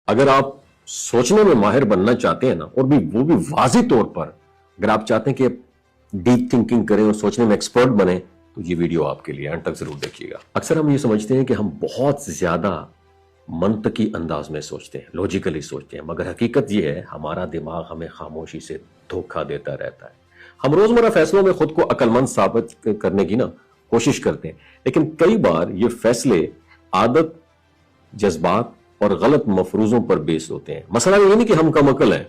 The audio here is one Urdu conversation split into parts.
اگر آپ سوچنے میں ماہر بننا چاہتے ہیں نا، اور وہ بھی واضح طور پر، اگر آپ چاہتے ہیں کہ ڈیپ تھنکنگ کریں اور سوچنے میں ایکسپرٹ بنیں، تو یہ ویڈیو آپ کے لیے اینڈ تک ضرور دیکھیے گا۔ اکثر ہم یہ سمجھتے ہیں کہ ہم بہت زیادہ منطقی انداز میں سوچتے ہیں، لوجیکلی سوچتے ہیں، مگر حقیقت یہ ہے ہمارا دماغ ہمیں خاموشی سے دھوکہ دیتا رہتا ہے۔ ہم روزمرہ فیصلوں میں خود کو عقل مند ثابت کرنے کی کوشش کرتے ہیں، لیکن کئی بار یہ فیصلے عادت، جذبات اور غلط مفروضوں پر بیس ہوتے ہیں۔ مسئلہ یہ نہیں کہ ہم کم عقل ہیں،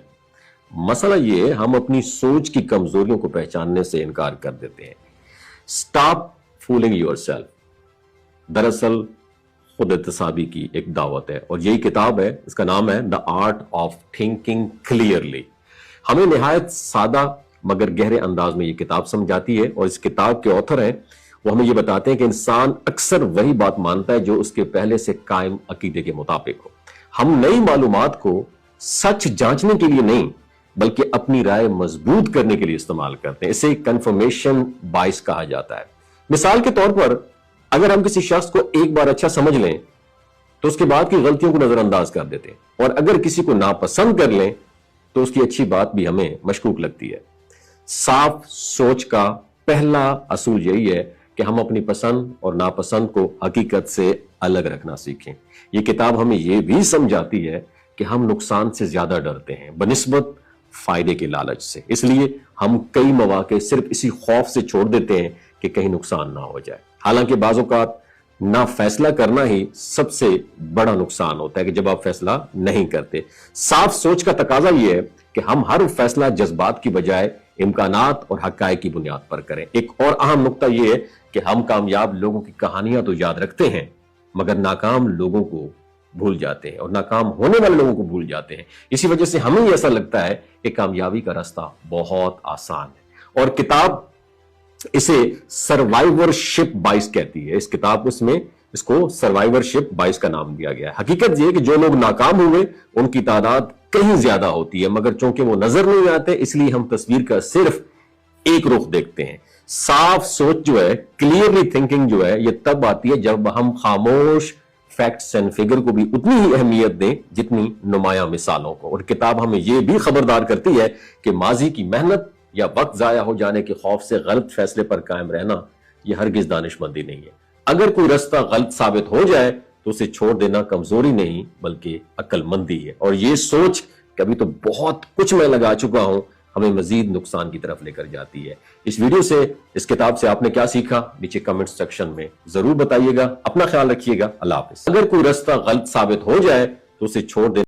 مسئلہ یہ ہے ہم اپنی سوچ کی کمزوریوں کو پہچاننے سے انکار کر دیتے ہیں۔ سٹاپ فولنگ یور سیلف دراصل خود اعتصابی کی ایک دعوت ہے، اور یہی کتاب ہے، اس کا نام ہے the art of thinking clearly. ہمیں نہایت سادہ مگر گہرے انداز میں یہ کتاب سمجھاتی ہے، اور اس کتاب کے آتھر ہیں وہ ہمیں یہ بتاتے ہیں کہ انسان اکثر وہی بات مانتا ہے جو اس کے پہلے سے قائم عقیدے کے مطابق ہو۔ ہم نئی معلومات کو سچ جانچنے کے لیے نہیں بلکہ اپنی رائے مضبوط کرنے کے لیے استعمال کرتے ہیں۔ اسے کنفرمیشن بائس کہا جاتا ہے۔ مثال کے طور پر اگر ہم کسی شخص کو ایک بار اچھا سمجھ لیں تو اس کے بعد کی غلطیوں کو نظر انداز کر دیتے ہیں، اور اگر کسی کو ناپسند کر لیں تو اس کی اچھی بات بھی ہمیں مشکوک لگتی ہے۔ صاف سوچ کا پہلا اصول یہی ہے کہ ہم اپنی پسند اور ناپسند کو حقیقت سے الگ رکھنا سیکھیں۔ یہ کتاب ہمیں یہ بھی سمجھاتی ہے کہ ہم نقصان سے زیادہ ڈرتے ہیں بنسبت فائدے کے لالچ سے، اس لیے ہم کئی مواقع صرف اسی خوف سے چھوڑ دیتے ہیں کہ کہیں نقصان نہ ہو جائے۔ حالانکہ بعض اوقات نہ فیصلہ کرنا ہی سب سے بڑا نقصان ہوتا ہے کہ جب آپ فیصلہ نہیں کرتے۔ صاف سوچ کا تقاضا یہ ہے کہ ہم ہر فیصلہ جذبات کی بجائے امکانات اور حقائق کی بنیاد پر کریں۔ ایک اور اہم نقطہ یہ ہے کہ ہم کامیاب لوگوں کی کہانیاں تو یاد رکھتے ہیں مگر ناکام لوگوں کو بھول جاتے ہیں، اور ناکام ہونے والے لوگوں کو بھول جاتے ہیں۔ اسی وجہ سے ہمیں ایسا لگتا ہے کہ کامیابی کا راستہ بہت آسان ہے، اور کتاب اسے سروائیور شپ بائس کہتی ہے۔ اس کتاب اس کو سروائیور شپ بائس کا نام دیا گیا ہے۔ حقیقت یہ کہ جو لوگ ناکام ہوئے ان کی تعداد کہیں زیادہ ہوتی ہے، مگر چونکہ وہ نظر نہیں آتے اس لیے ہم تصویر کا صرف ایک رخ دیکھتے ہیں۔ صاف سوچ جو ہے، کلیئرلی تھنکنگ جو ہے، یہ تب آتی ہے جب ہم خاموش فیکٹس اینڈ فگر کو بھی اتنی ہی اہمیت دیں جتنی نمایاں مثالوں کو۔ اور کتاب ہمیں یہ بھی خبردار کرتی ہے کہ ماضی کی محنت یا وقت ضائع ہو جانے کے خوف سے غلط فیصلے پر قائم رہنا یہ ہرگز دانش مندی نہیں ہے۔ اگر کوئی راستہ غلط ثابت ہو جائے تو اسے چھوڑ دینا کمزوری نہیں بلکہ عقل مندی ہے، اور یہ سوچ کبھی تو بہت کچھ میں لگا چکا ہوں ہمیں مزید نقصان کی طرف لے کر جاتی ہے۔ اس ویڈیو سے، اس کتاب سے آپ نے کیا سیکھا نیچے کمنٹ سیکشن میں ضرور بتائیے گا۔ اپنا خیال رکھیے گا۔ اللہ حافظ۔ اگر کوئی راستہ غلط ثابت ہو جائے تو اسے چھوڑ دینا